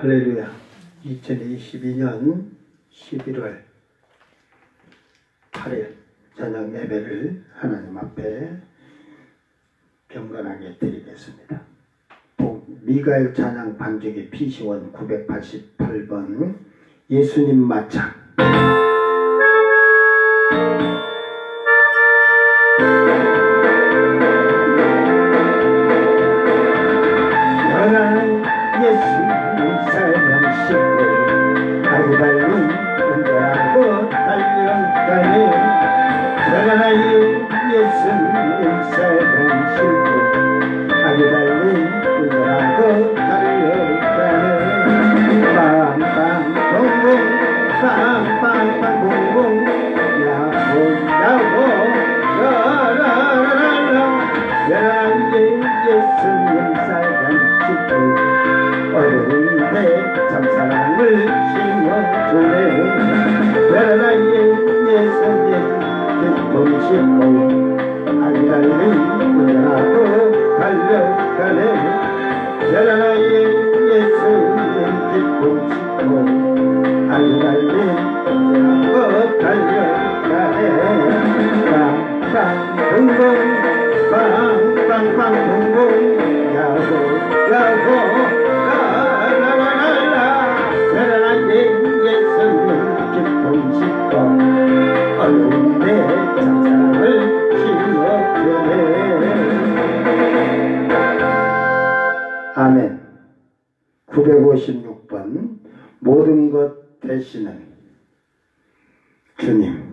할렐루야. 2022년 11월 8일 저녁 예배를 하나님 앞에 경건하게 드리겠습니다. 미가엘 찬양 반주기 PC1 988번 예수님 마창. 아멘. 956번 모든 것 되시는 주님.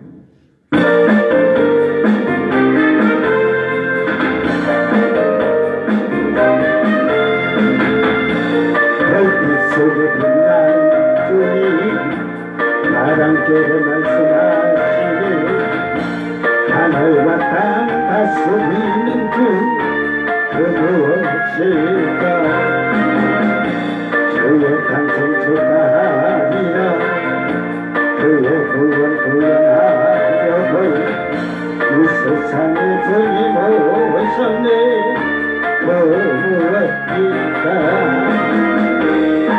별빛 속에 빛나는 주님, 바람결에 말씀하시니 하늘과 땅 다스리는 주 무엇일까? 주의 탄생 축하하리라. 그의 구원 구원하려고 이 세상에 주님 오셨네. 무엇일까?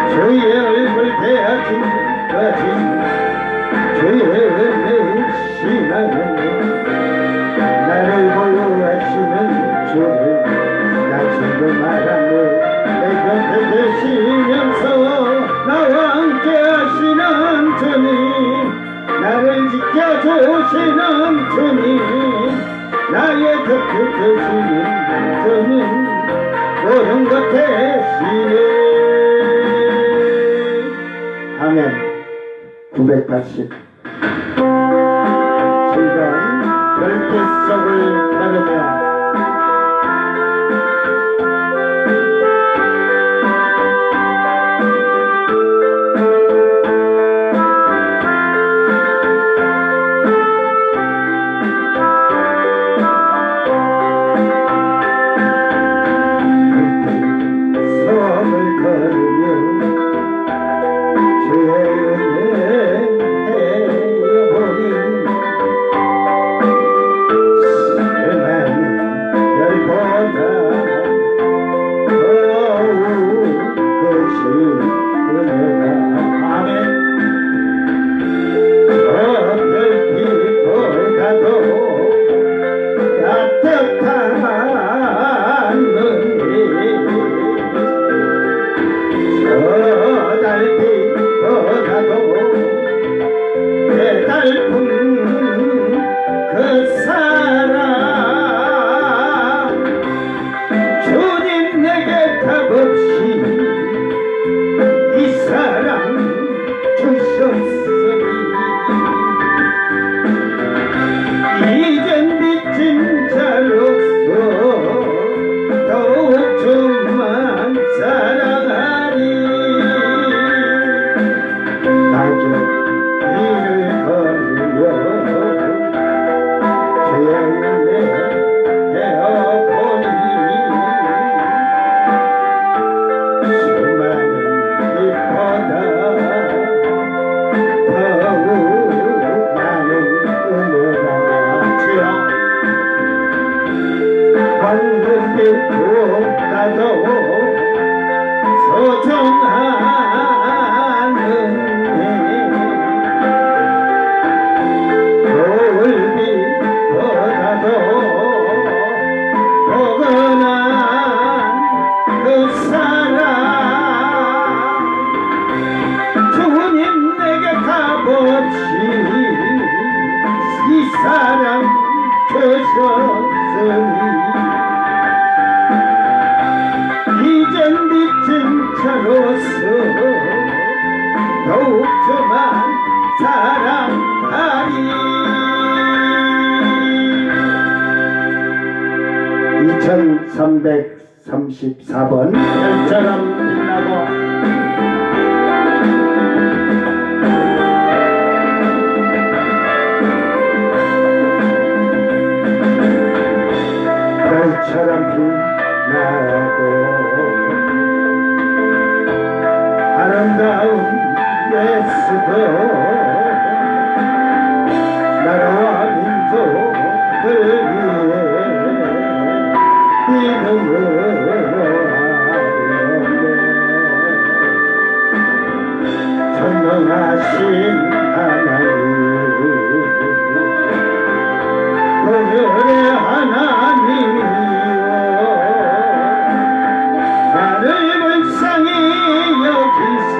주의 얼굴 대하신 것이 주의 은혜 심하네. 나를 보호하시는 주님, 지금 말하네. 내 곁에 계시면서 나와 함께 하시는 주님, 나를 지켜주시는 주님, 나의 곁에 계시는 주님, 모든 것 되시네. 아멘. 980 즐거운 별빛 속을 따르며 주님 내게 값없이 이 사랑 더욱 저만 사랑하리. 2334번 별처럼 빛나고 별처럼 빛나고 아름다운 예수도 나라와 민족을 위해 믿음으로 하려네. 전능하신 하나님 오늘의 하나님이여 나를 불쌍히 여기서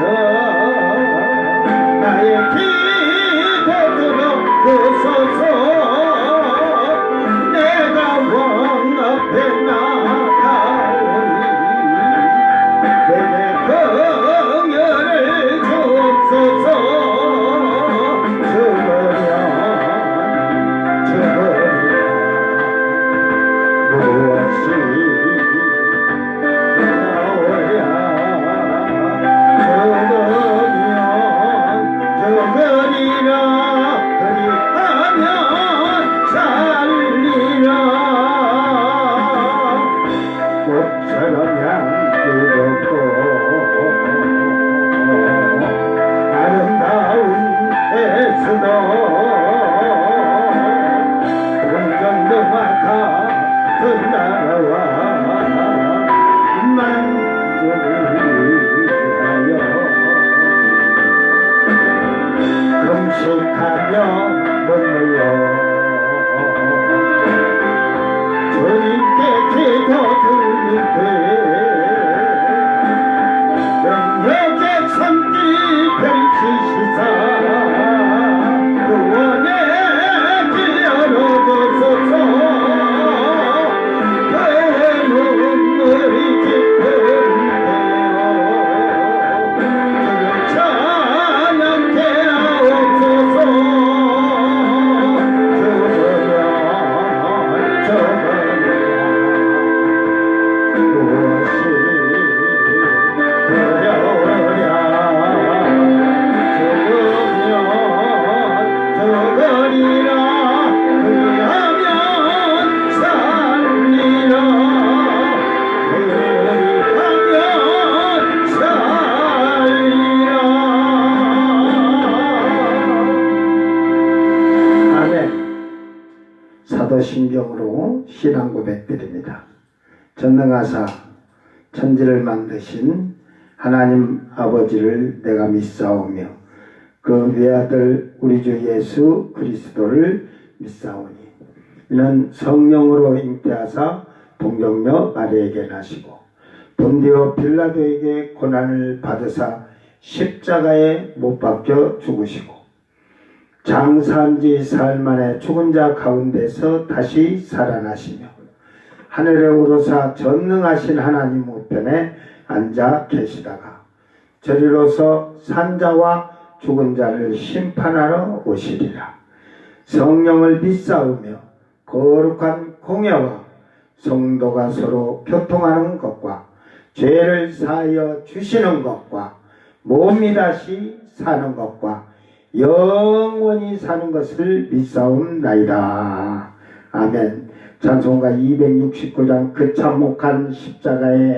나의 기도 들어주소서. 내가 왕 앞에 나가오니 내게 긍휼을 주옵소서. 금식하며 눈물로 주님께 기도 드리되 영역의 손길 펼치시사 구원의 길 열어주소서. 그 눈물이 깊은데요 주를 찬양케 하옵소서. 사도신경으로 신앙 고백드립니다. 전능하사 천지를 만드신 하나님 아버지를 내가 믿사오며 그 외아들 우리 주 예수 그리스도를 믿사오니 이는 성령으로 잉태하사 동정녀 마리아에게 나시고 본디오 빌라도에게 고난을 받으사 십자가에 못 박혀 죽으시고 장사한 지 사흘 만에 죽은 자 가운데서 다시 살아나시며 하늘에 오르사 전능하신 하나님 우편에 앉아 계시다가 저리로서 산자와 죽은 자를 심판하러 오시리라. 성령을 믿사오며 거룩한 공예와 성도가 서로 교통하는 것과 죄를 사하여 주시는 것과 몸이 다시 사는 것과 영원히 사는 것을 믿사옵나이다. 아멘. 찬송가 269장 그 참혹한 십자가에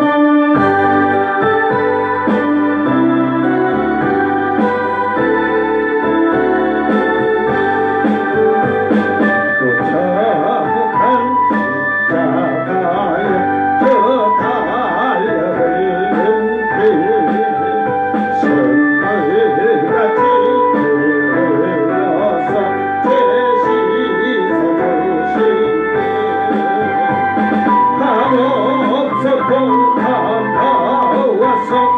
so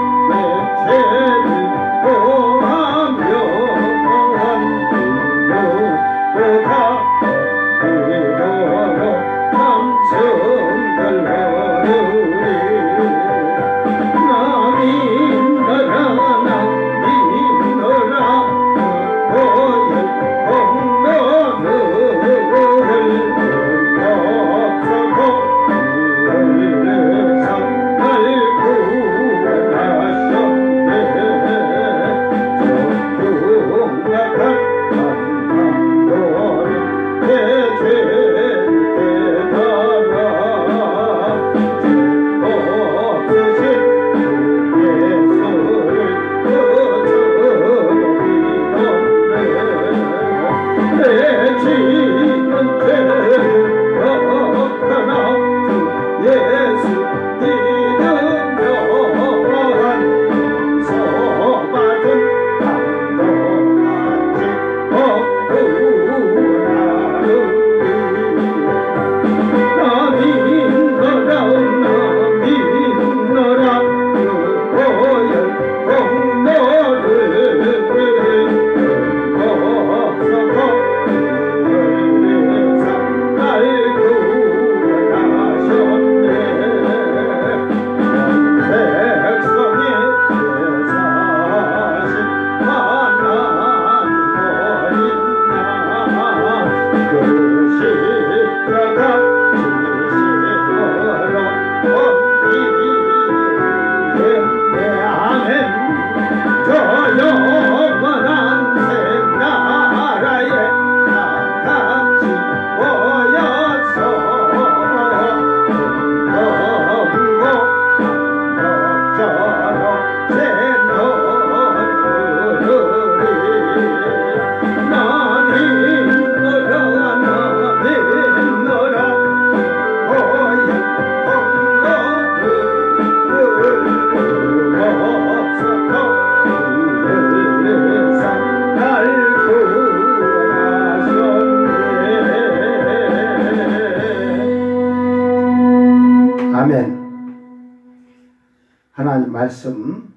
말씀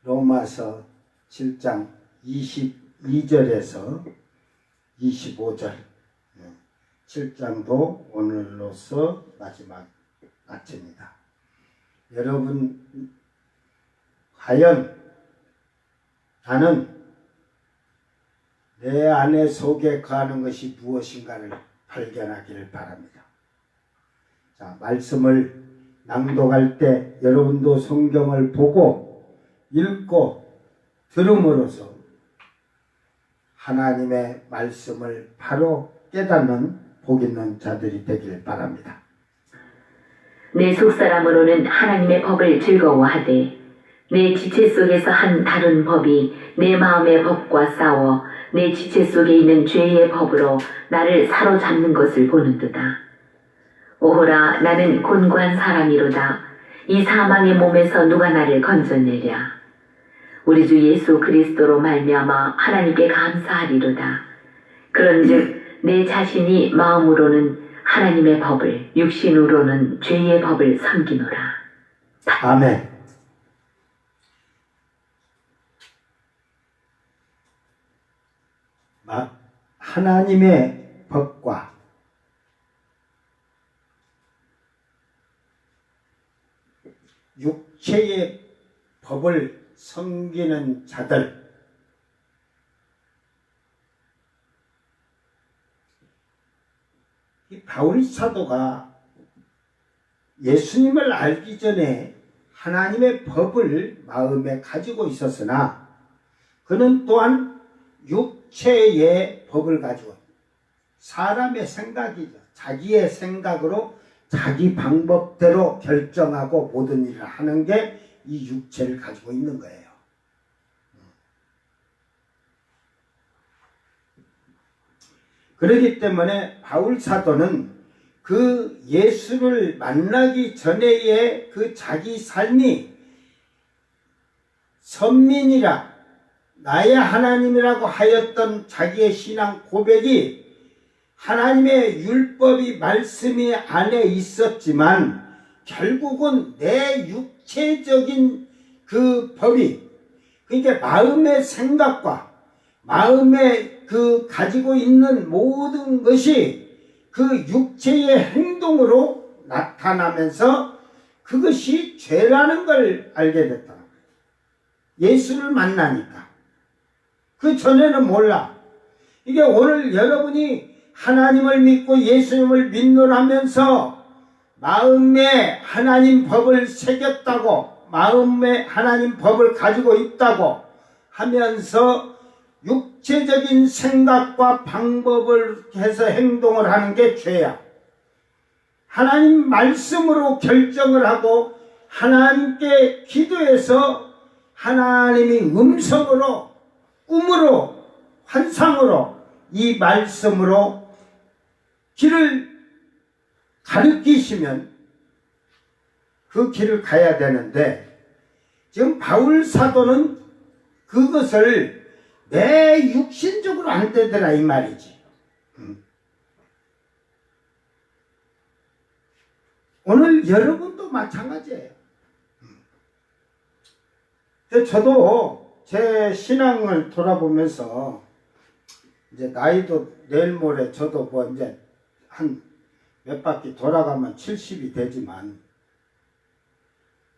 로마서 7장 22절에서 25절 7장도 오늘로서 마지막 마칩니다. 여러분, 과연 나는 내 안에 속에 거하는 것이 무엇인가를 발견하기를 바랍니다. 자, 말씀을 낭독할 때 여러분도 성경을 보고 읽고 들음으로써 하나님의 말씀을 바로 깨닫는 복 있는 자들이 되길 바랍니다. 내 속사람으로는 하나님의 법을 즐거워하되 내 지체 속에서 한 다른 법이 내 마음의 법과 싸워 내 지체 속에 있는 죄의 법으로 나를 사로잡는 것을 보는도다. 오호라, 나는 곤고한 사람이로다. 이 사망의 몸에서 누가 나를 건져내랴. 우리 주 예수 그리스도로 말미암아 하나님께 감사하리로다. 그런즉 내 자신이 마음으로는 하나님의 법을, 육신으로는 죄의 법을 섬기노라. 아멘. 하나님의 법과 육체의 법을 섬기는 자들, 이 바울 사도가 예수님을 알기 전에 하나님의 법을 마음에 가지고 있었으나 그는 또한 육체의 법을 가지고 사람의 생각이죠. 자기의 생각으로 자기 방법대로 결정하고 모든 일을 하는 게 이 육체를 가지고 있는 거예요. 그렇기 때문에 바울 사도는 그 예수를 만나기 전에의 그 자기 삶이 선민이라 나의 하나님이라고 하였던 자기의 신앙 고백이 하나님의 율법이 말씀이 안에 있었지만 결국은 내 육체적인 그 법이, 그러니까 마음의 생각과 마음의 그 가지고 있는 모든 것이 그 육체의 행동으로 나타나면서 그것이 죄라는 걸 알게 됐다. 예수를 만나니까. 그 전에는 몰라. 이게 오늘 여러분이 하나님을 믿고 예수님을 믿노라면서 마음에 하나님 법을 새겼다고, 마음에 하나님 법을 가지고 있다고 하면서 육체적인 생각과 방법을 해서 행동을 하는 게 죄야. 하나님 말씀으로 결정을 하고 하나님께 기도해서 하나님이 음성으로, 꿈으로, 환상으로 이 말씀으로 길을 가르치시면 그 길을 가야 되는데, 지금 바울 사도는 그것을 내 육신적으로 안 되더라 이 말이지. 오늘 여러분도 마찬가지예요. 저도 제 신앙을 돌아보면서 이제 나이도 내일 모레 저도 뭐 이제 한 몇 바퀴 돌아가면 70이 되지만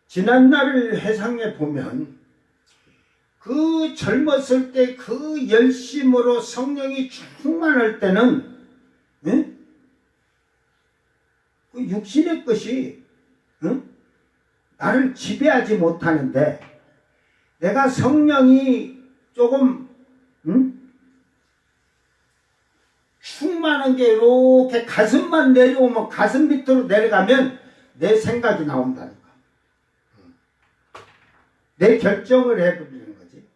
지난날을 회상해 보면 그 젊었을 때 그 열심으로 성령이 충만할 때는 그 육신의 것이 나를 지배하지 못하는데, 내가 성령이 조금 충만한 게 이렇게 가슴만 내려오면, 가슴 밑으로 내려가면 내 생각이 나온다는 거. 내 결정을 해버리는 거지.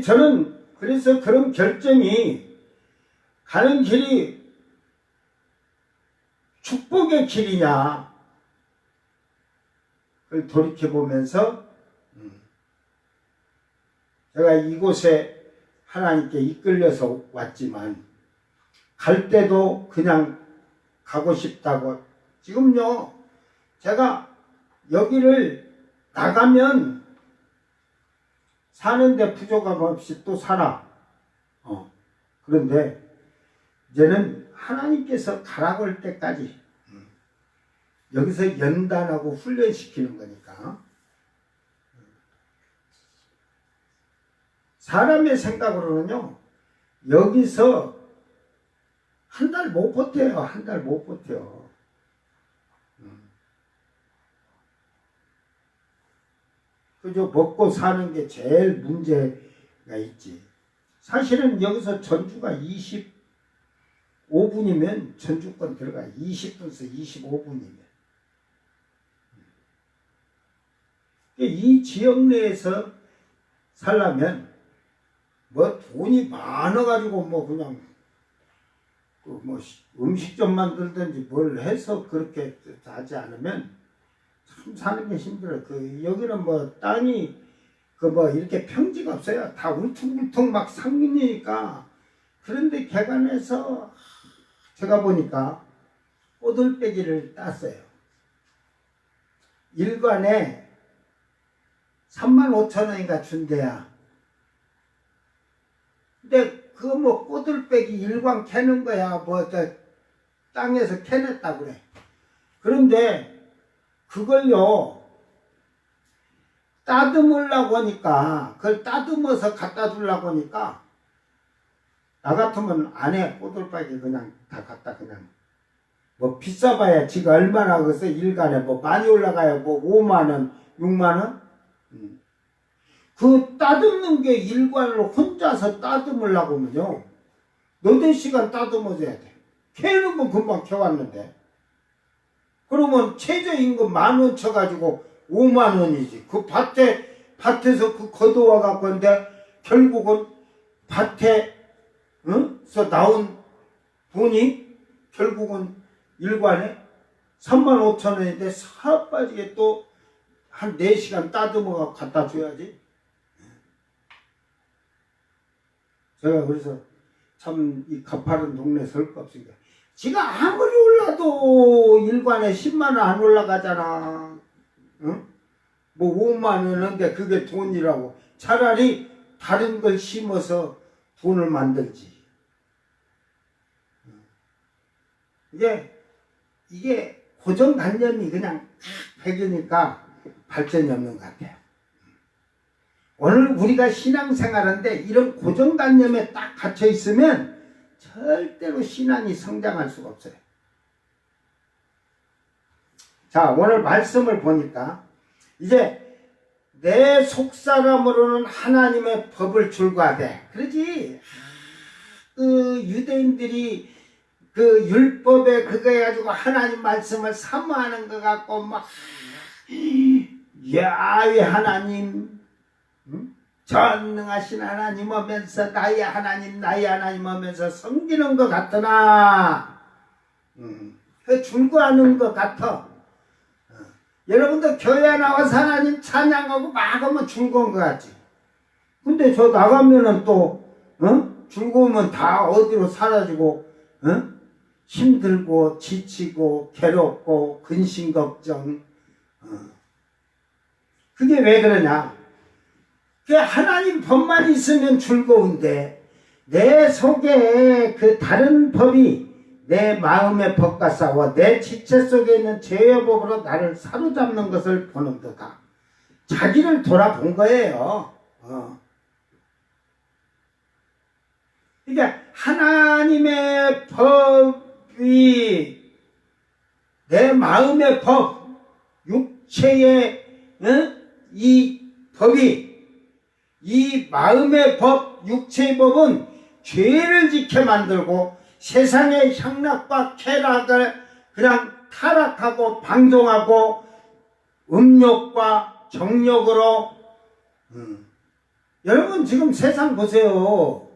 저는 그래서 그런 결정이 가는 길이 축복의 길이냐, 그걸 돌이켜보면서 제가 이곳에 하나님께 이끌려서 왔지만 갈 때도 그냥 가고 싶다고, 지금요 제가 여기를 나가면 사는데 부족함 없이 또 살아. 그런데 이제는 하나님께서 가라고 할 때까지 여기서 연단하고 훈련시키는 거니까 사람의 생각으로는요 여기서 한 달 못 버텨요. 한 달 못 버텨. 그저 먹고 사는 게 제일 문제가 있지. 사실은 여기서 전주가 25분이면 전주권 들어가. 20분에서 25분이면. 이 지역 내에서 살려면 뭐 돈이 많아가지고 뭐 그냥 뭐 음식점 만들든지 뭘 해서 그렇게 하지 않으면 참 사는 게 힘들어요. 여기는 뭐 땅이 뭐 이렇게 평지가 없어요. 다 울퉁불퉁 막 상민이니까. 그런데 개간에서 제가 보니까 꼬들빼기를 땄어요. 일관에 35,000원인가 준대야. 근데 뭐 꼬들빼기 일관 캐는 거야. 뭐 땅에서 캐냈다 그래. 그런데 그걸요 따듬으려고 하니까 그걸 따듬어서 갖다 주려고 하니까 나 같으면 안 해. 꼬들빼기 그냥 다 갖다 그냥 뭐 비싸봐야 지가 얼마나 그래서 일간에 뭐 많이 올라가요. 뭐 5만원 6만원 그 따듬는 게 일관으로 혼자서 따듬으려고 하면요 너댓 시간 따듬어줘야 돼. 캐는 건 금방 캐왔는데 그러면 최저임금 10,000원 쳐가지고 50,000원이지. 그 밭에서 그 걷어와 갖고 근데 결국은 밭에서 나온 돈이 결국은 일관에 35,000원인데 사 빠지게 또 한 4시간 따듬어 갖다 줘야지. 제가 그래서 참 이 가파른 동네 설 거 없으니까 지가 아무리 올라도 일관에 10만원 안 올라가잖아. 응? 뭐 5만원인데 그게 돈이라고. 차라리 다른 걸 심어서 돈을 만들지. 이게 고정관념이 그냥 배기니까 발전이 없는 것 같아요. 오늘 우리가 신앙생활하는데 이런 고정관념에 딱 갇혀 있으면 절대로 신앙이 성장할 수가 없어요. 자, 오늘 말씀을 보니까 이제 내 속사람으로는 하나님의 법을 줄과하되 그러지 그 유대인들이 그 율법에 그거 해가지고 하나님 말씀을 사모하는 것 같고 막 야외 하나님 전능하신 하나님 하면서 나의 하나님 하면서 섬기는 것 같으나 그 줄거하는 것 같아. 여러분도 교회 나와서 하나님 찬양하고 막 하면 즐거운 것 같지. 근데 저 나가면은 또 즐거우면 다 어디로 사라지고 힘들고 지치고 괴롭고 근심 걱정. 그게 왜 그러냐? 그 하나님 법만 있으면 즐거운데 내 속에 그 다른 법이 내 마음의 법과 싸워 내 지체 속에 있는 죄의 법으로 나를 사로잡는 것을 보는 듯다. 자기를 돌아본 거예요. 그러니까 하나님의 법이 내 마음의 법, 육체의 이 법이 이 마음의 법, 육체의 법은 죄를 지켜 만들고 세상의 향락과 쾌락을 그냥 타락하고 방종하고 음욕과 정욕으로 여러분 지금 세상 보세요.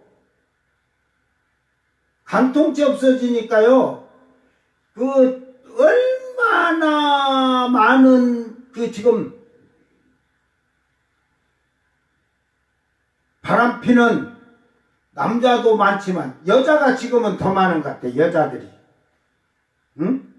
간통죄 없어지니까요. 그 얼마나 많은 그 지금 바람피는 남자도 많지만 여자가 지금은 더 많은 것 같아. 여자들이. 응?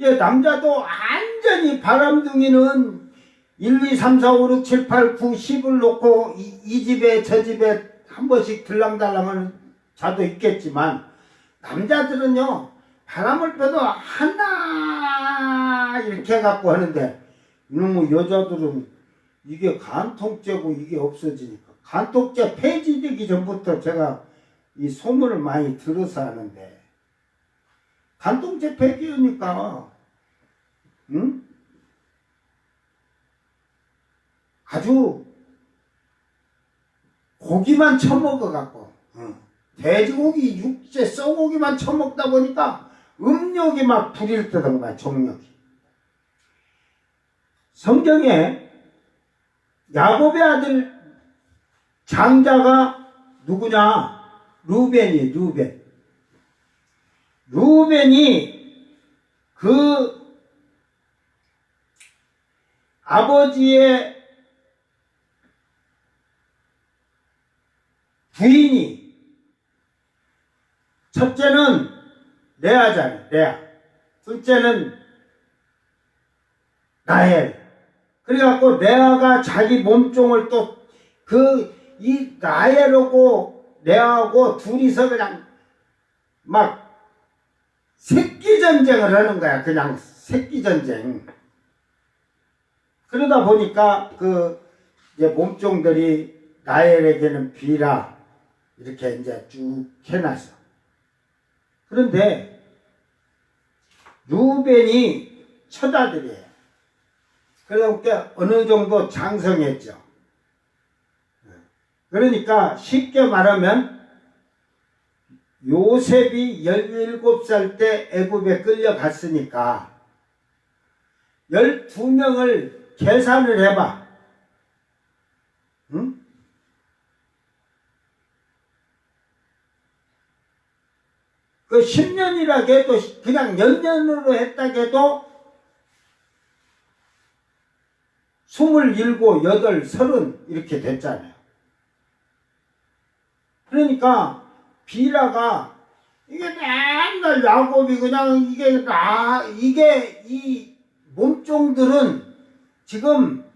예, 남자도 안 완전히 바람둥이는 1, 2, 3, 4, 5, 6, 7, 8, 9, 10을 놓고 이 집에 저 집에 한 번씩 들랑달랑하는 자도 있겠지만 남자들은요 바람을 펴도 하나 이렇게 해갖고 하는데 이놈의 여자들은 이게 간통죄고 이게 없어지니까 간통죄 폐지되기 전부터 제가 이 소문을 많이 들어서 하는데 간통죄 폐지하니까 응? 아주 고기만 처먹어갖고 돼지고기, 육재, 쏘고기만 처먹다 보니까 음욕이 막 부릴 때던 거야. 정욕이. 성경에 야곱의 아들 장자가 누구냐? 루벤이 루벤. 루벤이 그 아버지의 부인이 첫째는 레아잖아요. 레아. 둘째는 라헬. 그래갖고 레아가 자기 몸종을 또 이 라헬하고 레아하고 둘이서 그냥 막 새끼 전쟁을 하는 거야. 그냥 새끼 전쟁. 그러다 보니까 이제 몸종들이 라헬에게는 비라 이렇게 이제 쭉 해놨어. 그런데 루벤이 처자들이에요. 그러니까 어느 정도 장성했죠. 그러니까 쉽게 말하면 요셉이 17살 때 애굽에 끌려갔으니까 12명을 계산을 해봐. 응? 그 10년이라 해도 그냥 연년으로 했다 해도 27, 8, 30 이렇게 됐잖아요. 그러니까 비라가 이게 맨날 야곱이 그냥 이게 이 몸종들은 지금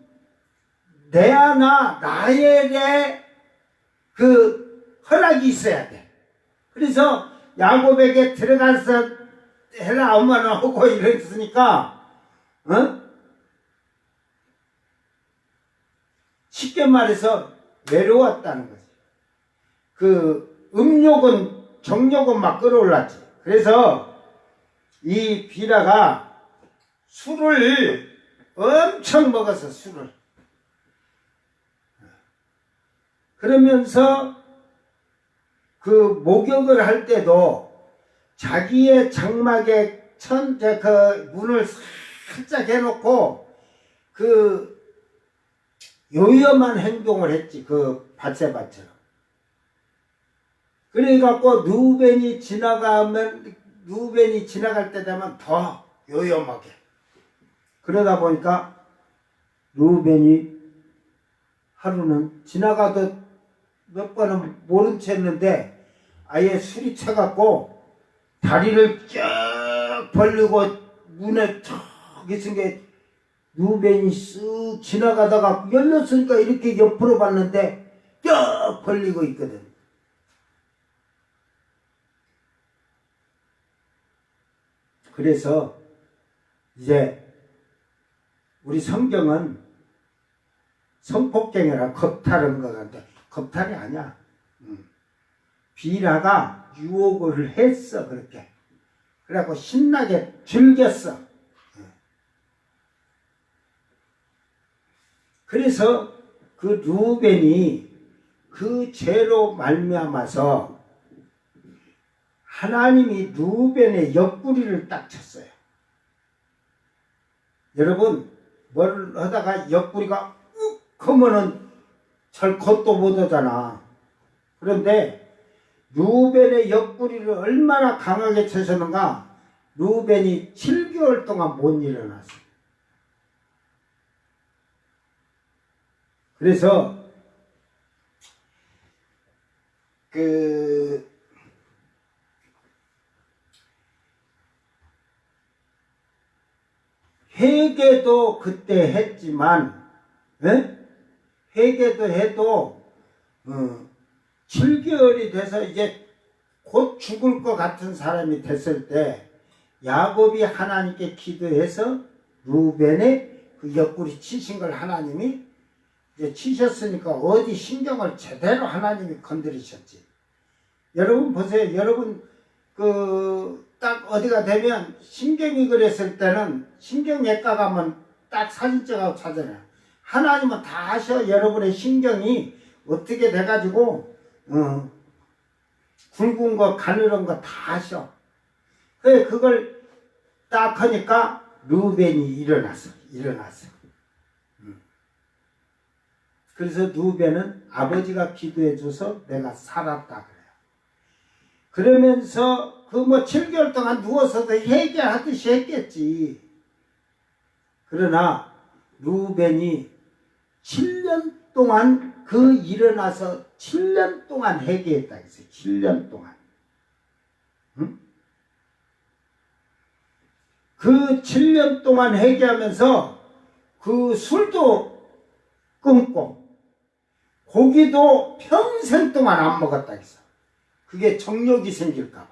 레아나 라헬의 그 허락이 있어야 돼. 그래서 야곱에게 들어가서 해라 엄마는 하고 이랬으니까 쉽게 말해서 외로웠다는 거지. 그 음욕은 정욕은 막 끌어올랐지. 그래서 이 비라가 술을 엄청 먹어서 술을 그러면서 그 목욕을 할 때도 자기의 장막에 그 문을 살짝 해놓고 그 요염한 행동을 했지. 그 밧세바처럼. 그래갖고 루벤이 지나갈 때 되면 더 요염하게. 그러다 보니까 루벤이 하루는 지나가도 몇 번은 모른 채 했는데 아예 술이 차갖고 다리를 쭉 벌리고 문에 탁 있은 게 루벤이 쓱 지나가다가 열렸으니까 이렇게 옆으로 봤는데 쭉 벌리고 있거든. 그래서 이제 우리 성경은 성폭행이라 겁탈한 것 같은데 겁탈이 아니야. 비라가 유혹을 했어. 그렇게 그래갖고 신나게 즐겼어. 그래서 그 루벤이 그 죄로 말미암아서 하나님이 루벤의 옆구리를 딱 쳤어요. 여러분 뭘 하다가 옆구리가 욱 하면은 잘 걷도 못 하잖아. 그런데 루벤의 옆구리를 얼마나 강하게 쳤었는가. 루벤이 7개월 동안 못 일어났어. 그래서 회개도 그때 했지만, 회개도 해도 7개월이 돼서 이제 곧 죽을 것 같은 사람이 됐을 때 야곱이 하나님께 기도해서 루벤의 그 옆구리 치신 걸 하나님이 이제 치셨으니까 어디 신경을 제대로 하나님이 건드리셨지. 여러분 보세요. 여러분 딱 어디가 되면 신경이 그랬을 때는 신경외과 가면 딱 사진 찍어서 찾아요. 하나님은 다 하셔. 여러분의 신경이 어떻게 돼가지고 굵은 거 가늘은 거 다 하셔. 그래 그걸 딱 하니까 루벤이 일어났어. 그래서 루벤은 아버지가 기도해줘서 내가 살았다 그래요. 그러면서 그 7개월 동안 누워서도 회개하듯이 했겠지. 그러나 루벤이 7년 동안 일어나서 7년 동안 회개했다 했어요. 7년 동안. 그 7년 동안 회개하면서 그 술도 끊고 고기도 평생 동안 안 먹었다 했어. 그게 정욕이 생길까봐.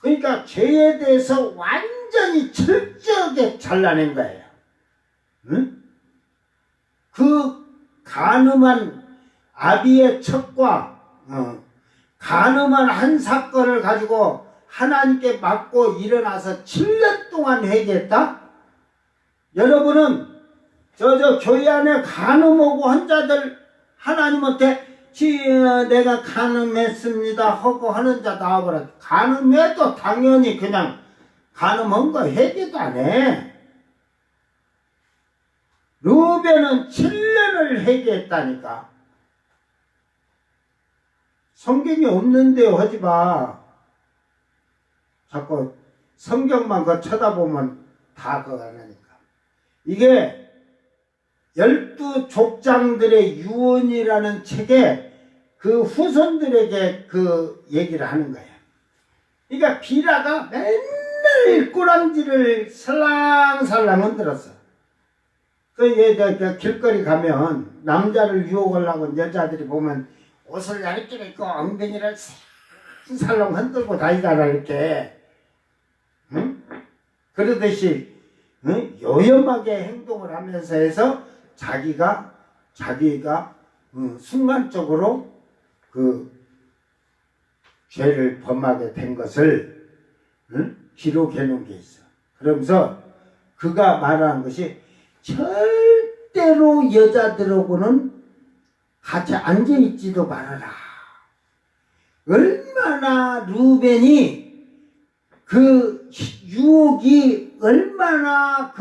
그러니까 죄에 대해서 완전히 철저하게 잘라낸 거예요. 그 간음한 아비의 척과 간음한 한 사건을 가지고 하나님께 맞고 일어나서 7년 동안 회개했다? 여러분은 저 교회 안에 간음하고 환자들 하나님한테 내가 간음했습니다 하고 하는 자 나와보라. 간음해도 당연히 그냥 간음한 거 회개도 안 해. 루벤은 7년을 회개했다니까. 성경이 없는데 하지 마. 자꾸 성경만 쳐다보면 다 그거 안 하니까. 이게 12족장들의 유언이라는 책에 그 후손들에게 그 얘기를 하는 거예요. 그러니까 비라가 맨날 꼬랑지를 살랑살랑 흔들었어. 그 길거리 가면 남자를 유혹하려고 여자들이 보면 옷을 얇게 입고 엉덩이를 살랑 흔들고 다니잖아 이렇게. 응? 그러듯이 요염하게 행동을 하면서 해서 자기가 순간적으로 그 죄를 범하게 된 것을 기록해 놓은 게 있어. 그러면서 그가 말하는 것이 절대로 여자들하고는 같이 앉아있지도 말아라. 얼마나 루벤이 그 유혹이 얼마나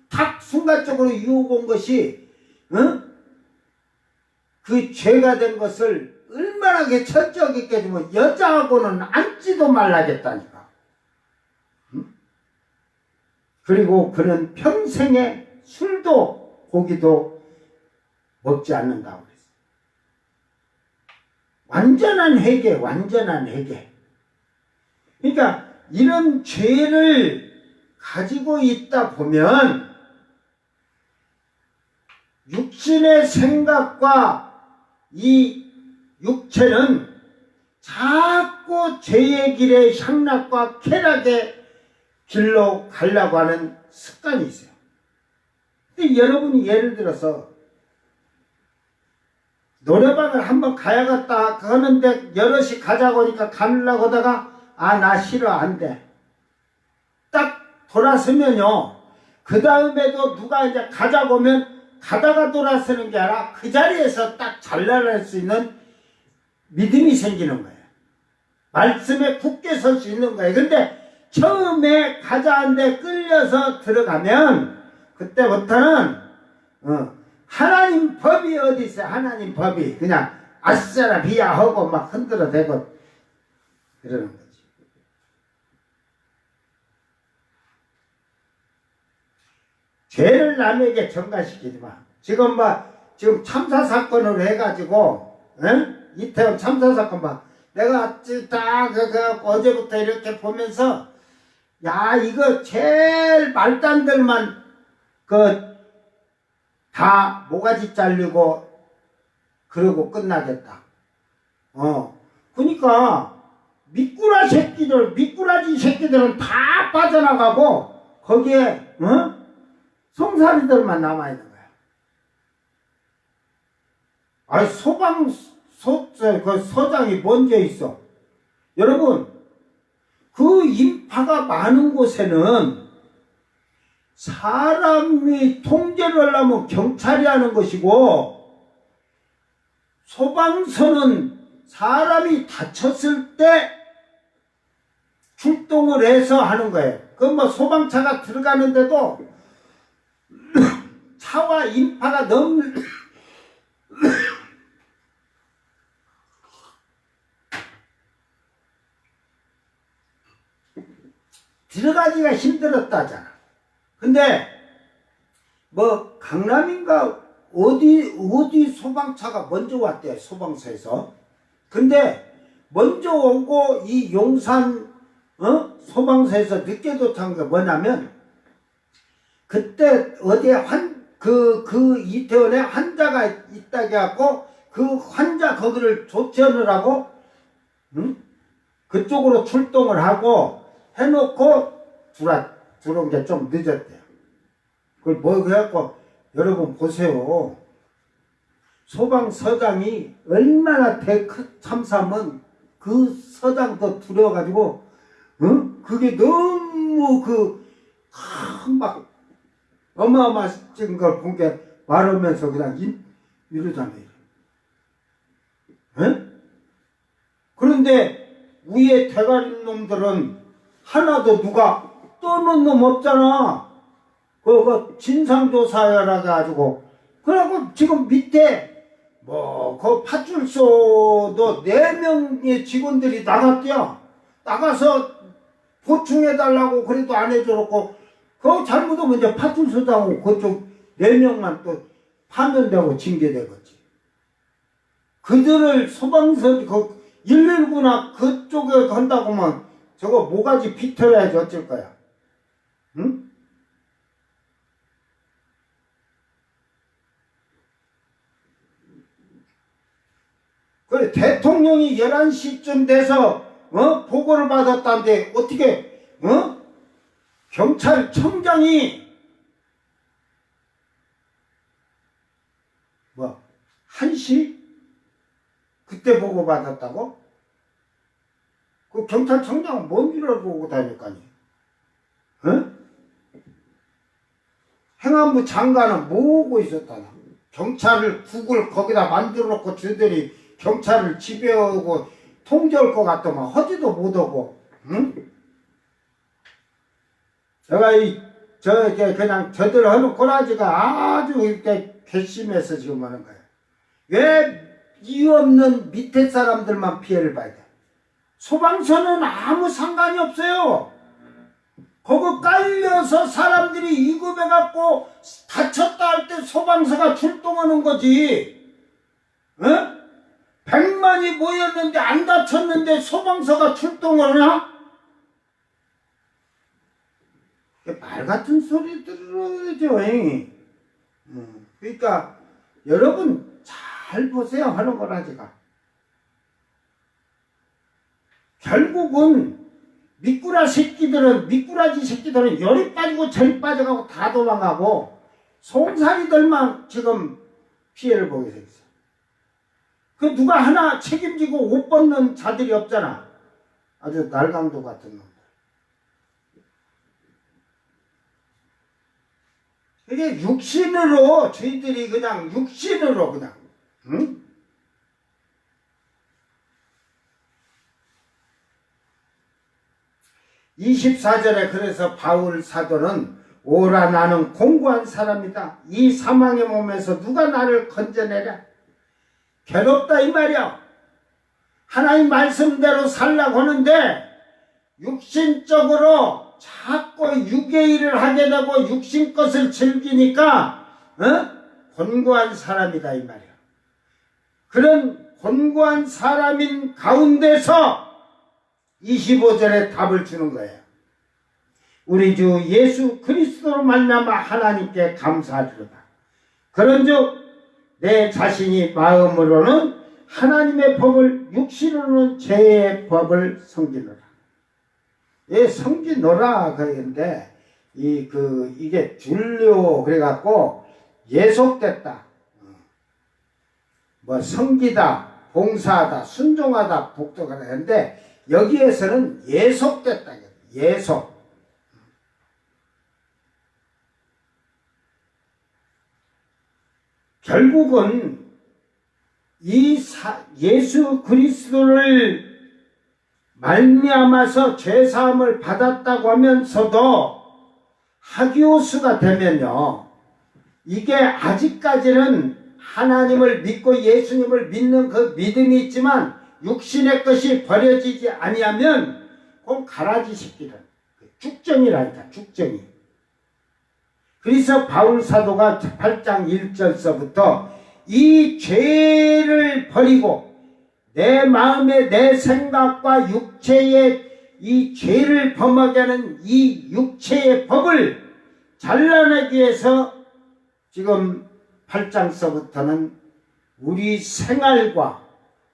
딱 순간적으로 유혹 온 것이 그 죄가 된 것을 얼마나 철저하게 깨지면 여자하고는 앉지도 말라겠다니까. 그리고 그는 평생에 술도 고기도 먹지 않는다고 그랬어요. 완전한 회개. 그러니까 이런 죄를 가지고 있다 보면 육신의 생각과 이 육체는 자꾸 죄의 길에 향락과 쾌락의 길로 가려고 하는 습관이 있어요. 근데 여러분이 예를 들어서 노래방을 한번 가야겠다 하는데 여럿이 가자고 하니까 가려고 하다가 나 싫어 안 돼. 딱 돌아서면요. 그 다음에도 누가 이제 가자고 하면 가다가 돌아서는 게 아니라 그 자리에서 딱 잘라낼 수 있는 믿음이 생기는 거예요. 말씀에 굳게 설 수 있는 거예요. 근데 처음에 가자는데 끌려서 들어가면 그때부터는 하나님 법이 어디 있어요? 하나님 법이 그냥 아싸라 비야 하고 막 흔들어 대고 그러는 거지. 죄를 남에게 전가시키지 마. 지금 참사 사건으로 해가지고 이태원 참사 사건 봐. 내가 딱 어제부터 이렇게 보면서 야, 이거 제일 말단들만 다 모가지 잘리고 그러고 끝나겠다. 그러니까 미꾸라지 새끼들은 다 빠져나가고 거기에 송사리들만 남아 있는 거야. 아니 그 서장이 먼저 있어. 여러분, 그 인파가 많은 곳에는 사람이 통제를 하려면 경찰이 하는 것이고, 소방서는 사람이 다쳤을 때 출동을 해서 하는 거예요. 소방차가 들어가는데도 차와 인파가 너무 들어가기가 힘들었다잖아. 근데 강남인가 어디 소방차가 먼저 왔대, 소방서에서. 근데 먼저 오고 이 용산 소방서에서 늦게 도착한 게 뭐냐면, 그때 어디에 이태원에 환자가 있다고 해갖고 그 환자 거기를 조치하느라고 그쪽으로 출동을 하고 해놓고 들어온 게 좀 늦었대요. 그걸 그래갖고 여러분 보세요. 소방서장이 얼마나 참사면 그 서장도 두려워가지고 그게 너무 막 어마어마한 걸 본 게 말하면서 그냥 이러잖아요. 그런데 위에 대가리 놈들은 하나도 누가 떠는 놈 없잖아. 그거 진상조사라 가지고. 그래갖고 지금 밑에 그 파출소도 4명의 직원들이 나갔대요. 나가서 보충해달라고 그래도 안 해줘놓고, 그거 잘못하면 이제 파출소장하고 그쪽 4명만 또 파면되고 징계되겠지. 그들을 소방서 119나 그쪽에 간다고만 저거 모가지 비틀어야지 어쩔 거야. 응? 그래, 대통령이 11시쯤 돼서 보고를 받았다는데 어떻게 경찰청장이 1시? 그때 보고 받았다고? 그 경찰청장은 뭔 일을 보고 다닐까니? 행안부 장관은 뭐하고 있었다나? 국을 거기다 만들어 놓고 저들이 경찰을 지배하고 통제할 것 같더만 하지도 못하고, 응? 제가 그냥 저들 하는 꼬라지가 아주 이렇게 괘씸해서 지금 하는 거예요. 왜 이유 없는 밑에 사람들만 피해를 봐야 돼? 소방서는 아무 상관이 없어요. 거기 깔려서 사람들이 위급해갖고 다쳤다 할 때 소방서가 출동하는 거지. 100만이 모였는데 안 다쳤는데 소방서가 출동을 하나? 말 같은 소리 들어야죠. 그러니까 여러분 잘 보세요. 하는 거라지가. 결국은 미꾸라지 새끼들은 열이 빠지고 절이 빠져가고 다 도망가고 송사리들만 지금 피해를 보게 돼 있어. 그 누가 하나 책임지고 옷 벗는 자들이 없잖아. 아주 날강도 같은 놈들. 이게 육신으로 저희들이 그냥 육신으로 그냥, 응? (24절에) 그래서 바울 사도는 오라 나는 공고한 사람이다. 이 사망의 몸에서 누가 나를 건져내랴. 괴롭다 이 말이야. 하나님 말씀대로 살라고 하는데 육신적으로 자꾸 육의 일을 하게 되고 육신 것을 즐기니까 곤고한 사람이다 이 말이야. 그런 곤고한 사람인 가운데서 25절에 답을 주는 거예요. 우리 주 예수 그리스도로 말미암아 하나님께 감사드리다. 그런즉 내 자신이 마음으로는 하나님의 법을, 육신으로는 죄의 법을 섬기노라. 예, 섬기노라 그러는데 이게 줄려 그래갖고 예속됐다. 뭐 섬기다, 봉사하다, 순종하다, 복덕하다 했는데 여기에서는 예속됐다. 예속. 결국은 예수 그리스도를 말미암아서 죄사함을 받았다고 하면서도 하기오스가 되면요, 이게 아직까지는 하나님을 믿고 예수님을 믿는 그 믿음이 있지만 육신의 것이 버려지지 아니하면 그건 가라지 시키는 쭉정이라니까, 쭉정이. 그래서 바울 사도가 8장 1절서부터 이 죄를 버리고 내 마음의 내 생각과 육체의 이 죄를 범하게 하는 이 육체의 법을 잘라내기 위해서 지금 8장서부터는 우리 생활과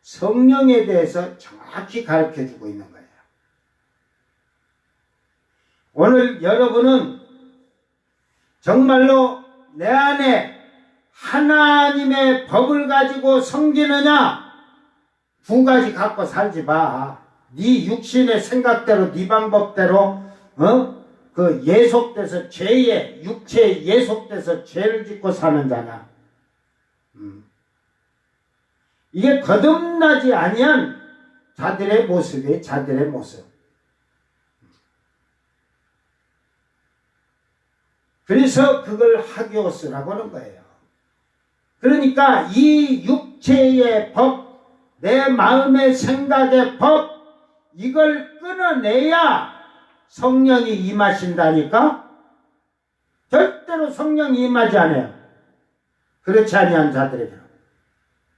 성령에 대해서 정확히 가르쳐주고 있는 거예요. 오늘 여러분은 정말로 내 안에 하나님의 법을 가지고 섬기느냐? 두 가지 갖고 살지 마. 네 육신의 생각대로, 네 방법대로, 그 예속돼서 죄에, 육체에 예속돼서 죄를 짓고 사는 자나. 이게 거듭나지 아니한 자들의 모습이 자들의 모습. 그래서 그걸 하기오스라고 하는 거예요. 그러니까 이 육체의 법, 내 마음의 생각의 법, 이걸 끊어내야 성령이 임하신다니까? 절대로 성령이 임하지 않아요. 그렇지 아니한 자들에게.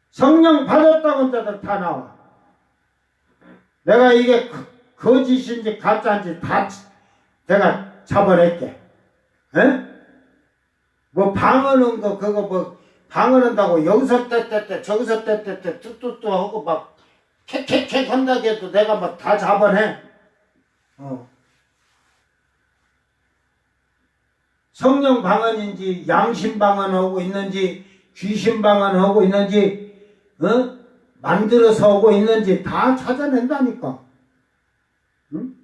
성령 받았다고 한 자들 다 나와. 내가 이게 거짓인지 가짜인지 다 내가 잡아낼게. 에? 뭐 방언한 거 그거 뭐 방언한다고 여기서 떼떼떼 저기서 떼떼떼 뚜뚜뚜 하고 막 캑캑캑 한다고 해도 내가 막 다 잡아내. 성령 방언인지 양심 방언하고 있는지 귀신 방언하고 있는지 만들어서 하고 있는지 다 찾아낸다니까. 응?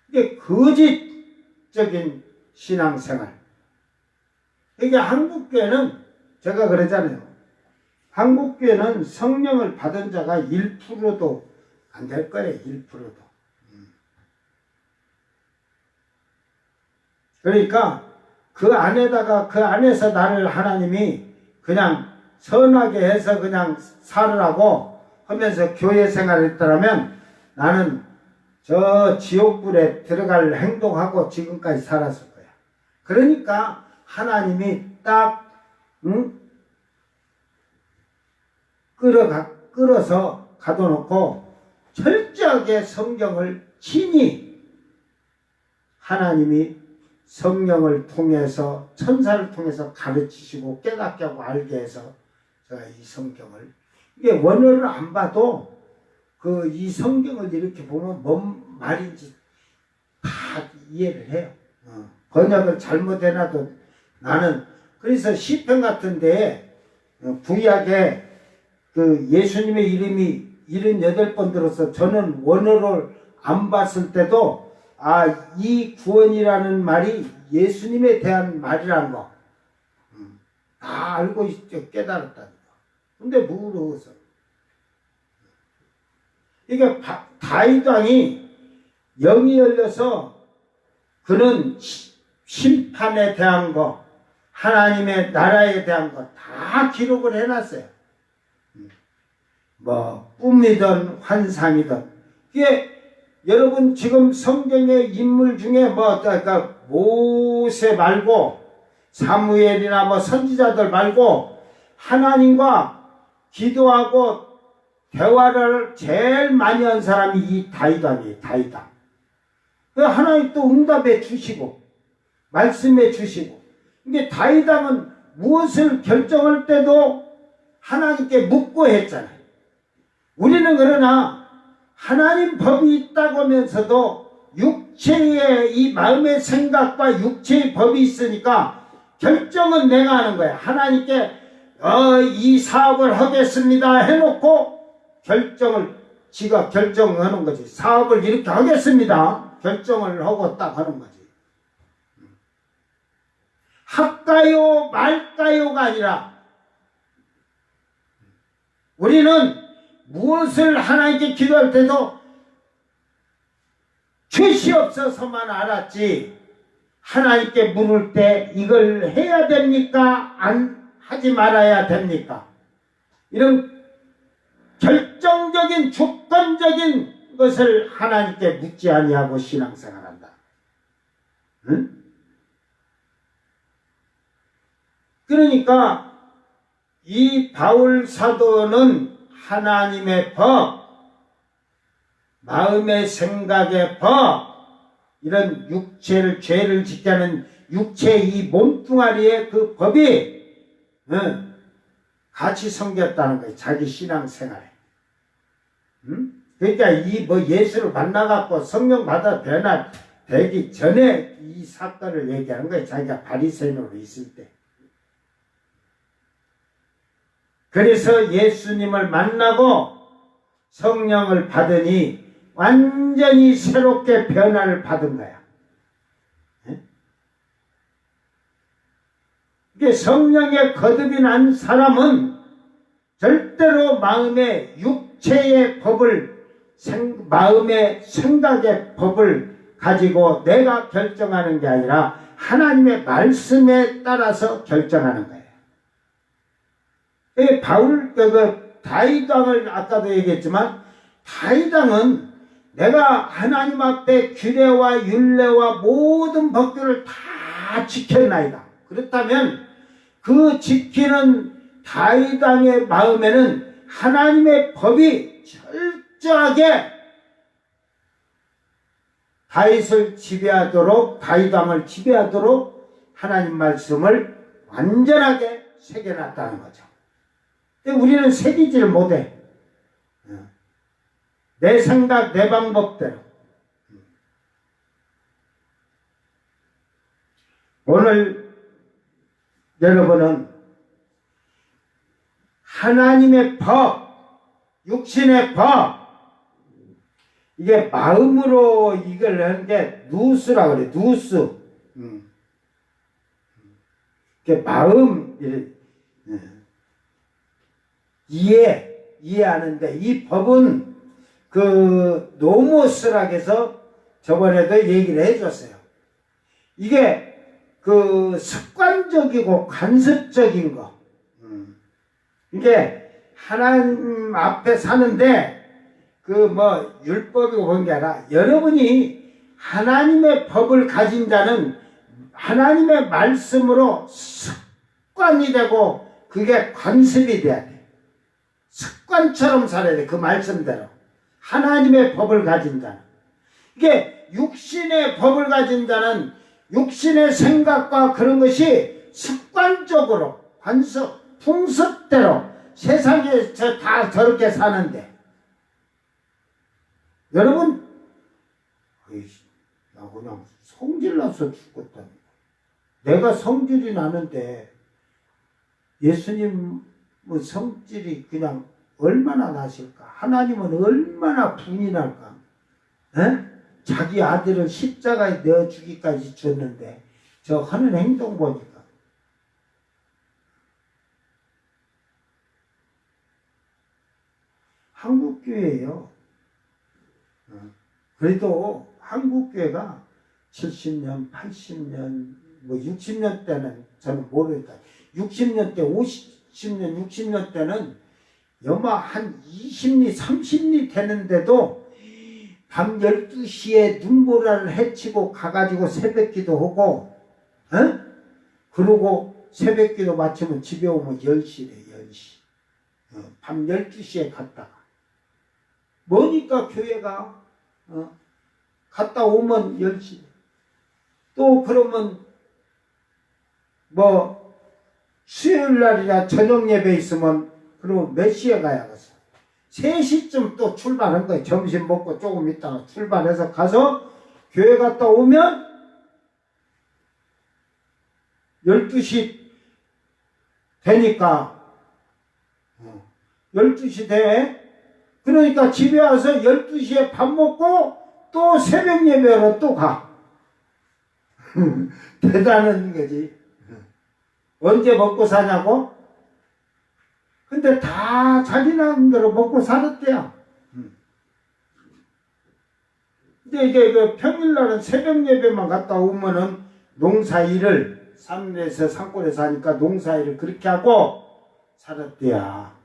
이게 거짓적인 신앙생활. 이게 한국교회는 제가 그러잖아요. 한국교회는 성령을 받은 자가 1%도 안 될 거예요. 1%도. 그러니까 그 안에서 나를 하나님이 그냥 선하게 해서 그냥 살으라고 하면서 교회 생활을 했더라면 나는 저 지옥불에 들어갈 행동하고 지금까지 살았을 거야. 그러니까 하나님이 딱 끌어서 가둬놓고 철저하게 성경을 친히 하나님이 성령을 통해서 천사를 통해서 가르치시고 깨닫게 하고 알게 해서 제가 이 성경을 이게 원어를 안 봐도 이 성경을 이렇게 보면 뭔 말인지 다 이해를 해요. 번역을 잘못해놔도 나는 그래서 시편 같은데 구약에 그 예수님의 이름이 78번 들어서 저는 원어를 안 봤을 때도 이 구원이라는 말이 예수님에 대한 말이라는 거 다 알고 있죠. 깨달았다니까. 근데 모르겠어. 이게 다윗 왕이 영이 열려서 그는 심판에 대한 거, 하나님의 나라에 대한 거 다 기록을 해놨어요. 뭐 꿈이든 환상이든 이게 여러분 지금 성경의 인물 중에 그러니까 모세 말고 사무엘이나 뭐 선지자들 말고 하나님과 기도하고 대화를 제일 많이 한 사람이 이 다윗 왕이에요. 다윗 왕. 하나님 또 응답해 주시고 말씀해 주시고. 이게 다윗 왕은 무엇을 결정할 때도 하나님께 묻고 했잖아요. 우리는 그러나 하나님 법이 있다고 하면서도 육체의 이 마음의 생각과 육체의 법이 있으니까 결정은 내가 하는 거야. 하나님께 이 사업을 하겠습니다 해놓고 지가 결정하는 거지. 사업을 이렇게 하겠습니다. 결정을 하고 딱 하는 거지. 할까요 말까요가 아니라 우리는 무엇을 하나님께 기도할 때도 죄시 없어서만 알았지, 하나님께 물을 때 이걸 해야 됩니까? 안 하지 말아야 됩니까? 이런 결정적인 주권적인 것을 하나님께 묻지 아니하고 신앙생활한다. 응? 그러니까 이 바울 사도는 하나님의 법, 마음의 생각의 법, 이런 죄를 짓게 하는 육체의 이 몸뚱아리의 그 법이 같이 섬겼다는 거예요. 자기 신앙생활에. 그러니까 이 예수를 만나갖고 성령 받아 변화되기 전에 이 사건을 얘기하는 거예요. 자기가 바리새인으로 있을 때. 그래서 예수님을 만나고 성령을 받으니 완전히 새롭게 변화를 받은 거야. 이게 성령의 거듭이 난 사람은 절대로 마음의 육체의 법을, 마음의 생각의 법을 가지고 내가 결정하는 게 아니라 하나님의 말씀에 따라서 결정하는 거예요. 다윗 왕을 아까도 얘기했지만, 다윗 왕은 내가 하나님 앞에 규례와 율례와 모든 법규를 다 지켰나이다. 그렇다면 그 지키는 다윗 왕의 마음에는 하나님의 법이 철저하게 다윗 왕을 지배하도록 하나님 말씀을 완전하게 새겨놨다는 거죠. 근데 우리는 새기지를 못해. 내 생각, 내 방법대로. 오늘 여러분은 하나님의 법, 육신의 법, 이게 마음으로 이걸 하는 게 누스라 그래. 누스. 이게 마음, 이해하는데, 이 법은 그 노모스라고 해서 저번에도 얘기를 해줬어요. 이게 그 습관적이고 관습적인 거. 이게 하나님 앞에 사는데 그 율법이고 그런 게 아니라 여러분이 하나님의 법을 가진 자는 하나님의 말씀으로 습관이 되고 그게 관습이 돼야 돼. 습관처럼 살아야 돼. 그 말씀대로. 하나님의 법을 가진 자는. 이게 육신의 법을 가진 자는 육신의 생각과 그런 것이 습관적으로 관습, 풍습대로 세상에 다 저렇게 사는데, 여러분, 나 그냥 성질나서 죽겠다. 내가 성질이 나는데 예수님 성질이 그냥 얼마나 나실까? 하나님은 얼마나 분이 날까? 자기 아들을 십자가에 넣어 주기까지 줬는데 저 하는 행동 보니까 한국교회예요. 그래도 한국교회가 70년, 80년, 60년 때는 저는 모르니까 60년 때, 50년, 60년 때는 여마 한 20리, 30리 되는데도 밤 12시에 눈보라를 헤치고 가가지고 새벽기도 하고, 그러고 새벽기도 마치면 집에 오면 10시래, 10시. 밤 12시에 갔다가. 뭐니까 교회가, 갔다 오면 10시. 또 그러면 뭐 수요일 날이라 저녁 예배 있으면 그러면 몇 시에 가야겠어? 3시쯤 또 출발한 거예요. 점심 먹고 조금 있다가 출발해서 가서 교회 갔다 오면 12시 되니까 12시 돼. 그러니까 집에 와서 12시에 밥 먹고 또 새벽 예배로 또 가. 대단한 거지. 언제 먹고 사냐고? 근데 다 자기 나름대로 먹고 살았대요. 근데 이게 그 평일날은 새벽 예배만 갔다 오면은 농사일을 산에서 산골에서 하니까 농사일을 그렇게 하고 살았대요.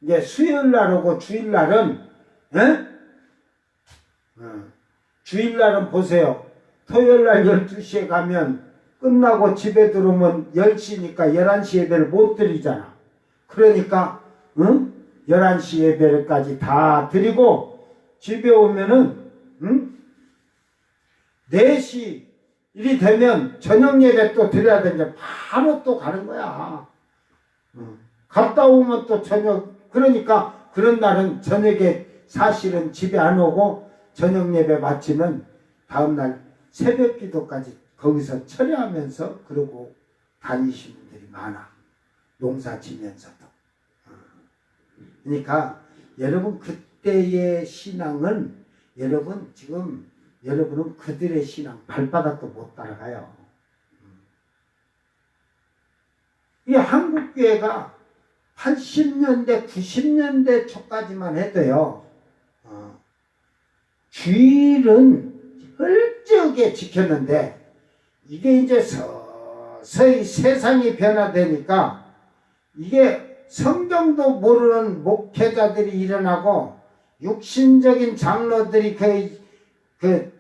이제 수요일날 오고 주일날은 주일날은 보세요. 토요일날 12시에 가면 끝나고 집에 들어오면 10시니까 11시 예배를 못 드리잖아. 그러니까 11시 예배까지 다 드리고 집에 오면은 4시 일이 되면 저녁 예배 또 드려야 되는데 바로 또 가는 거야. 갔다 오면 또 저녁, 그러니까 그런 날은 저녁에 사실은 집에 안 오고 저녁 예배 마치면 다음날 새벽 기도까지 거기서 처리하면서 그러고 다니시는 분들이 많아. 농사 지면서도. 그러니까 여러분 그때의 신앙은 여러분 지금 여러분은 그들의 신앙 발바닥도 못 따라가요. 이 한국교회가 80년대 90년대 초까지만 해도요. 주일은 철저하게 지켰는데 이게 이제 서서히 세상이 변화되니까 이게 성경도 모르는 목회자들이 일어나고 육신적인 장로들이 그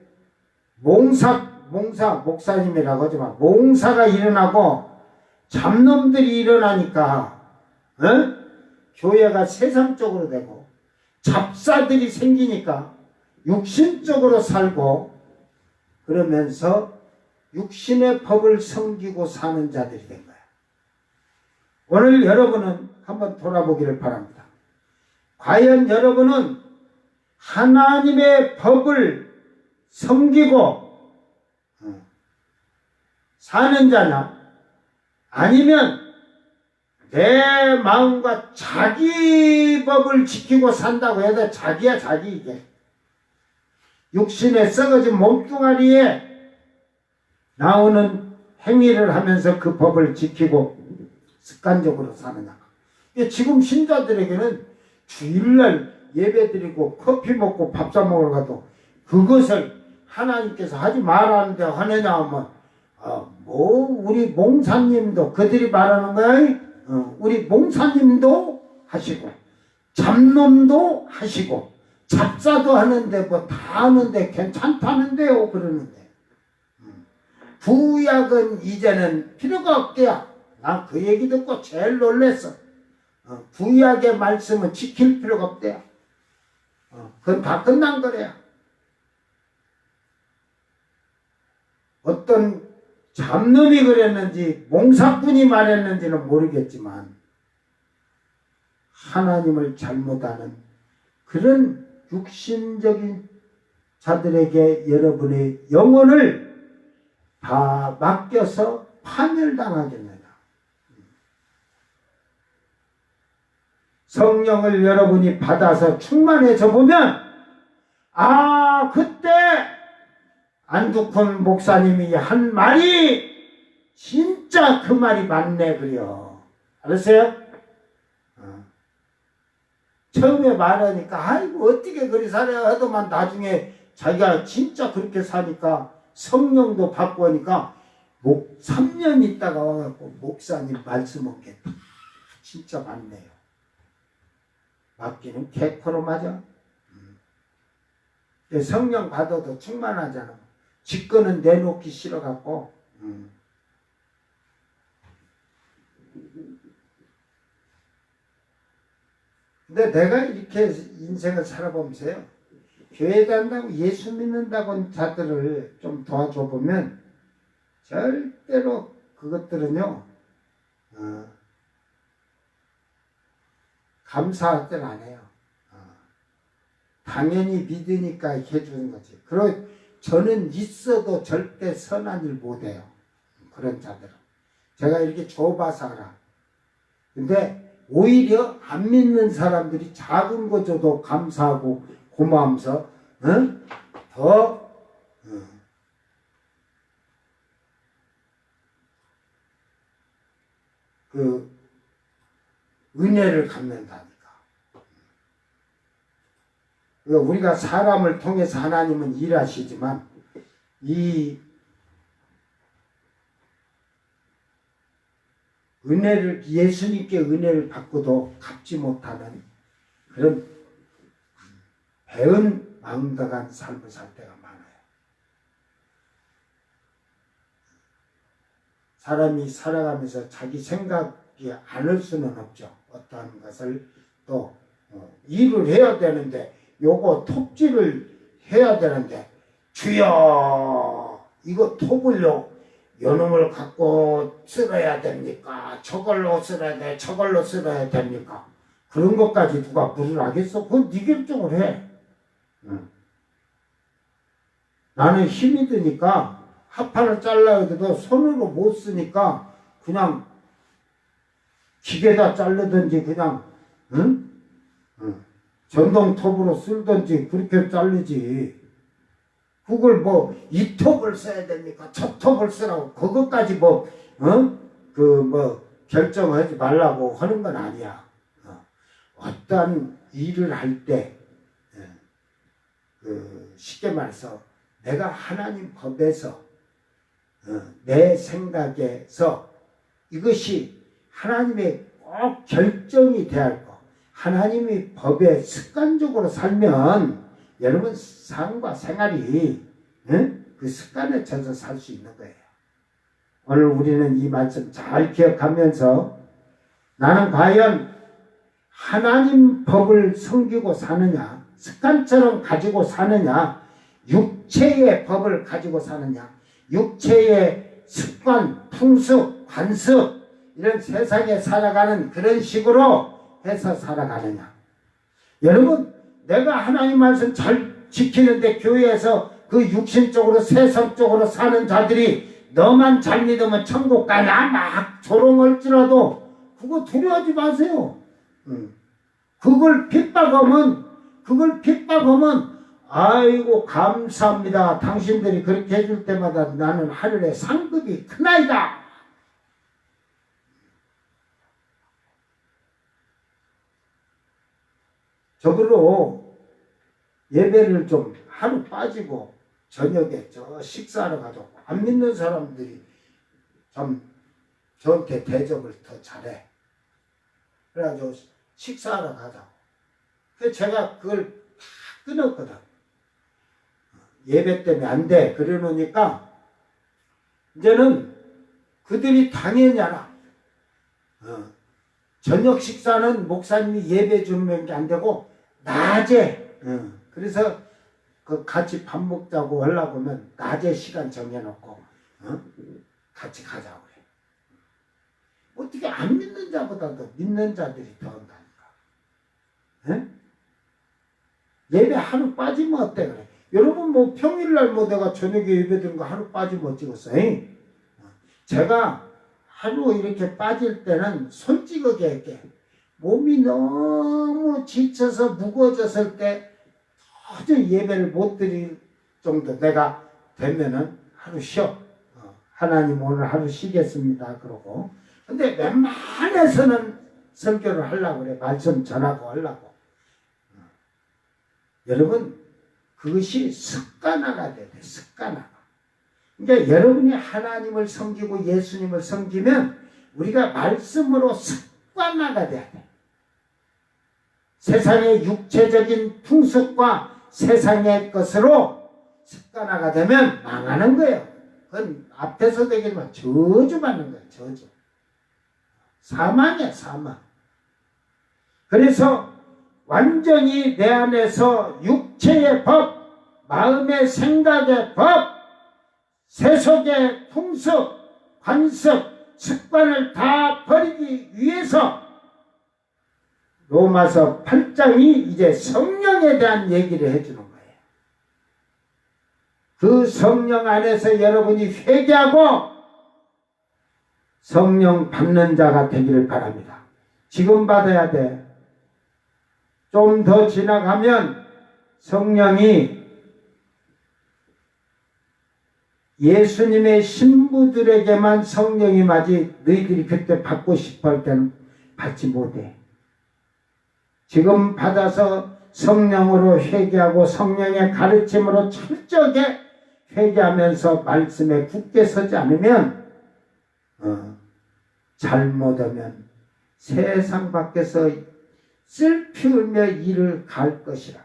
목사님이라고 하지만 몽사가 일어나고 잡놈들이 일어나니까 교회가 세상적으로 되고 잡사들이 생기니까 육신적으로 살고 그러면서 육신의 법을 섬기고 사는 자들이 된 거야. 오늘 여러분은 한번 돌아보기를 바랍니다. 과연 여러분은 하나님의 법을 섬기고 사는 자냐? 아니면 내 마음과 자기 법을 지키고 산다고 해도 자기야 자기 이게. 육신의 썩어진 몸뚱아리에 나오는 행위를 하면서 그 법을 지키고 습관적으로 사느냐. 지금 신자들에게는 주일날 예배드리고 커피 먹고 밥 사 먹으러 가도 그것을 하나님께서 하지 말라는데 하느냐 하면 우리 몽사님도 그들이 말하는 거야. 우리 몽사님도 하시고 잡놈도 하시고 잡사도 하는데 뭐 다 하는데 괜찮다는데요 그러는데 구약은 이제는 필요가 없대요. 난 그 얘기 듣고 제일 놀랬어. 구약의 말씀은 지킬 필요가 없대요. 그건 다 끝난 거래요. 어떤 잡놈이 그랬는지 몽사꾼이 말했는지는 모르겠지만 하나님을 잘못 아는 그런 육신적인 자들에게 여러분의 영혼을 다 맡겨서 파멸당하겠느냐. 성령을 여러분이 받아서 충만해져 보면 그때 안두콘 목사님이 한 말이 진짜 그 말이 맞네 그려. 알았어요? 처음에 말하니까 아이고 어떻게 그리 살아야 하더만 나중에 자기가 진짜 그렇게 사니까 성령도 받고 하니까 3년 있다가 와갖고 목사님 말씀한 게 진짜 맞네요. 맞기는 100% 맞아. 성령 받아도 충만하잖아. 직권은 내놓기 싫어갖고. 근데 내가 이렇게 인생을 살아보면서요. 교회 간다고 예수 믿는다고 자들을 좀 도와줘 보면 절대로 그것들은요 감사할 땐 안 해요. 당연히 믿으니까 해주는 거지. 그리고 저는 있어도 절대 선한 일 못해요. 그런 자들은. 제가 이렇게 줘봐서 알아. 근데 오히려 안 믿는 사람들이 작은 거 줘도 감사하고 고마우면서 더 그 은혜를 갖는다니까. 우리가 사람을 통해서 하나님은 일하시지만 이 은혜를 예수님께 은혜를 받고도 갚지 못하는 그런 배은 망각한 삶을 살 때가 많아요. 사람이 살아가면서 자기 생각이 않을 수는 없죠. 어떠한 것을 또 일을 해야 되는데 요거 톱질을 해야 되는데 주여 이거 톱을요 요놈을 갖고 쓸어야 됩니까? 저걸로 쓸어야 돼? 저걸로 쓸어야 됩니까? 그런 것까지 누가 물을 하겠어? 그건 네 결정을 해. 나는 힘이 드니까 합판을 잘라야 돼도 손으로 못 쓰니까 그냥 기계다 자르든지 그냥 전동톱으로 쓸든지 그렇게 자르지. 그걸 뭐 이 톱을 써야 됩니까? 저 톱을 쓰라고 그것까지 결정하지 말라고 하는 건 아니야. 어떤 일을 할 때 쉽게 말해서 내가 하나님 법에서 내 생각에서 이것이 하나님의 꼭 결정이 돼야 할 거. 하나님의 법에 습관적으로 살면 여러분 삶과 생활이 그 습관에 젖어 살 수 있는 거예요. 오늘 우리는 이 말씀 잘 기억하면서 나는 과연 하나님 법을 섬기고 사느냐, 습관처럼 가지고 사느냐, 육체의 법을 가지고 사느냐, 육체의 습관, 풍습, 관습 이런 세상에 살아가는 그런 식으로 해서 살아가느냐. 여러분 내가 하나님 말씀 잘 지키는데 교회에서 그 육신적으로 세상적으로 사는 자들이 너만 잘 믿으면 천국 가냐 막 조롱할지라도 그거 두려워하지 마세요. 그걸 핍박하면 아이고 감사합니다. 당신들이 그렇게 해줄 때마다 나는 하늘의 상급이 크나이다. 저으로 예배를 좀 하루 빠지고 저녁에 저 식사하러 가자고. 안 믿는 사람들이 참 저한테 대접을 더 잘해. 그래가지고 식사하러 가자고. 그래서 제가 그걸 다 끊었거든. 예배 때문에 안 돼. 그래 놓으니까 이제는 그들이 당연히 알아. 저녁 식사는 목사님이 예배 주는 게 안 되고 낮에 그래서 그 같이 밥 먹자고 하려고 하면 낮에 시간 정해놓고 같이 가자고 그래. 어떻게 안 믿는 자보다도 믿는 자들이 더 한다니까. 예배 하루 빠지면 어때 그래. 여러분 뭐 평일날 뭐 내가 저녁에 예배 드는 거 하루 빠지면 어찌겠어. 제가 하루 이렇게 빠질 때는 솔직하게 할게. 몸이 너무 지쳐서 무거워졌을 때 도저히 예배를 못 드릴 정도 내가 되면은 하루 쉬어. 하나님 오늘 하루 쉬겠습니다. 그러고. 근데 웬만해서는 설교를 하려고 그래. 말씀 전하고 하려고. 여러분 그것이 습관화가 돼야 돼. 습관화가. 그러니까 여러분이 하나님을 섬기고 예수님을 섬기면 우리가 말씀으로 습관화가 돼야 돼. 세상의 육체적인 풍습과 세상의 것으로 습관화가 되면 망하는 거예요. 그건 앞에서 되겠지만 저주받는 거예요. 저주. 사망이야 사망. 그래서 완전히 내 안에서 육체의 법, 마음의 생각의 법, 세속의 풍습, 관습, 습관을 다 버리기 위해서 로마서 8장이 이제 성령에 대한 얘기를 해주는 거예요. 그 성령 안에서 여러분이 회개하고 성령 받는 자가 되기를 바랍니다. 지금 받아야 돼. 좀 더 지나가면 성령이 예수님의 신부들에게만 성령이 마지 너희들이 그때 받고 싶어 할 때는 받지 못해. 지금 받아서 성령으로 회개하고 성령의 가르침으로 철저하게 회개하면서 말씀에 굳게 서지 않으면 잘못하면 세상 밖에서 슬피 울며 이를 갈 것이라.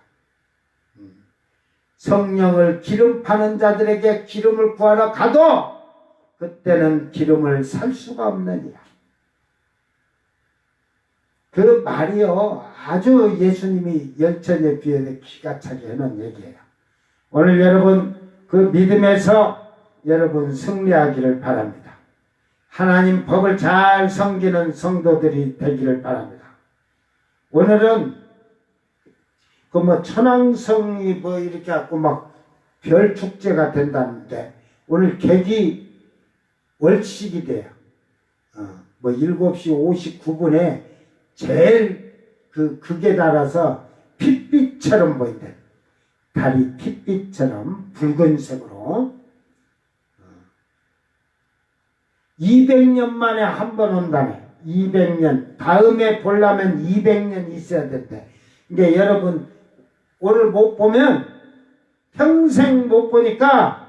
성령을 기름 파는 자들에게 기름을 구하러 가도 그때는 기름을 살 수가 없느니라. 그 말이요, 아주 예수님이 열천의 비유에 기가 차게 해놓은 얘기예요. 오늘 여러분 그 믿음에서 여러분 승리하기를 바랍니다. 하나님 법을 잘 섬기는 성도들이 되기를 바랍니다. 오늘은 그 뭐 천왕성이 뭐 이렇게 갖고 막 별 축제가 된다는데 오늘 계기 월식이 돼요. 뭐 7시 59분에 제일 극에 달아서 핏빛처럼 보인대. 달이 핏빛처럼 붉은색으로 200년 만에 한 번 온다네. 200년. 다음에 보려면 200년 있어야 된대. 이게 여러분 오늘 못 보면 평생 못 보니까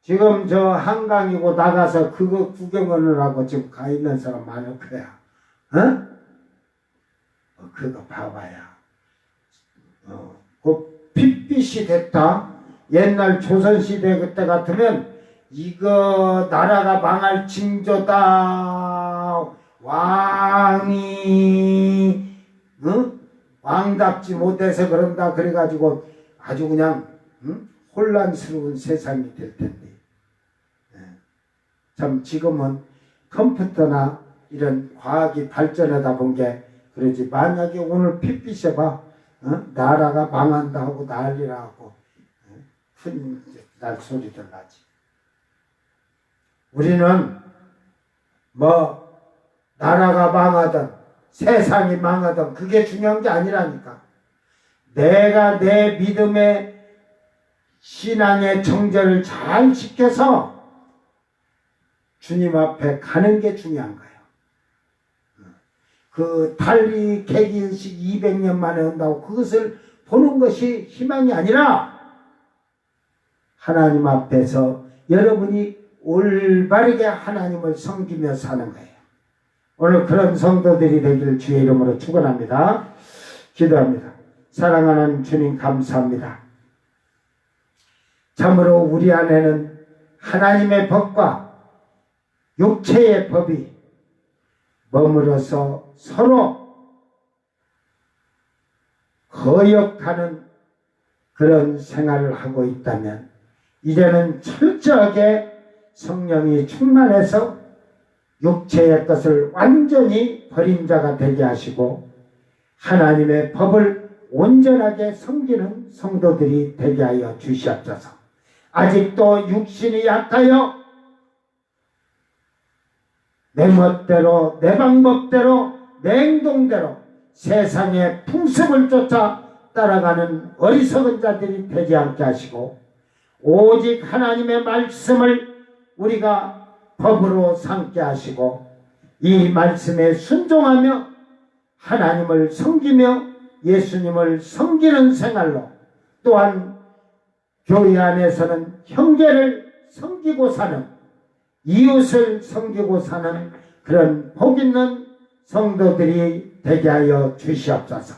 지금 저 한강이고 나가서 그거 구경을 하고 지금 가 있는 사람 많을 거야. 그거 봐봐야. 그 핏빛이 됐다. 옛날 조선시대 그때 같으면 이거 나라가 망할 징조다. 왕이 왕답지 못해서 그런다. 그래가지고 아주 그냥 혼란스러운 세상이 될 텐데. 참 지금은 컴퓨터나 이런 과학이 발전하다 본 게 그러지. 만약에 오늘 핏빛에 봐. 나라가 망한다 하고 난리라 하고 큰 날소리들 나지. 우리는 뭐 나라가 망하든 세상이 망하든 그게 중요한 게 아니라니까. 내가 내 믿음의 신앙의 정절을 잘 지켜서 주님 앞에 가는 게 중요한 거예요. 그 달리 개기일식 200년 만에 온다고 그것을 보는 것이 희망이 아니라 하나님 앞에서 여러분이 올바르게 하나님을 섬기며 사는 거예요. 오늘 그런 성도들이 되기를 주의 이름으로 축원합니다. 기도합니다. 사랑하는 주님 감사합니다. 참으로 우리 안에는 하나님의 법과 육체의 법이 머물러서 서로 거역하는 그런 생활을 하고 있다면 이제는 철저하게 성령이 충만해서 육체의 것을 완전히 버린 자가 되게 하시고 하나님의 법을 온전하게 섬기는 성도들이 되게 하여 주시옵소서. 아직도 육신이 약하여 내 멋대로 내 방법대로 내 행동대로 세상의 풍습을 쫓아 따라가는 어리석은 자들이 되지 않게 하시고 오직 하나님의 말씀을 우리가 법으로 삼게 하시고 이 말씀에 순종하며 하나님을 섬기며 예수님을 섬기는 생활로 또한 교회 안에서는 형제를 섬기고 사는 이웃을 섬기고 사는 그런 복 있는 성도들이 되게 하여 주시옵소서.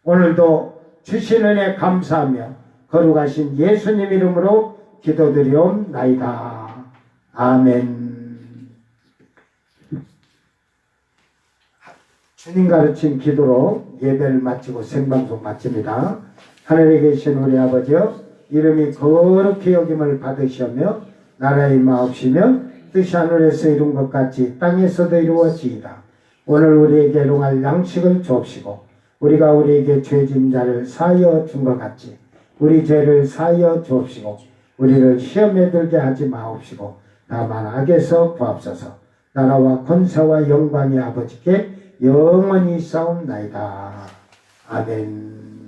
오늘도 주신 은혜 감사하며 거룩하신 예수님 이름으로 기도드리옵나이다. 아멘. 주님 가르친 기도로 예배를 마치고 생방송 마칩니다. 하늘에 계신 우리 아버지여, 이름이 거룩히 여김을 받으시며 나라의 마옵시며 뜻이 하늘에서 이룬 것 같이 땅에서도 이루어지이다. 오늘 우리에게 일용할 양식을 주옵시고 우리가 우리에게 죄진 자를 사하여 준 것 같이 우리 죄를 사하여 주옵시고 우리를 시험에 들게 하지 마옵시고 다만 악에서 구하옵소서. 나라와 권세와 영광의 아버지께 영원히 싸움나이다. 아멘.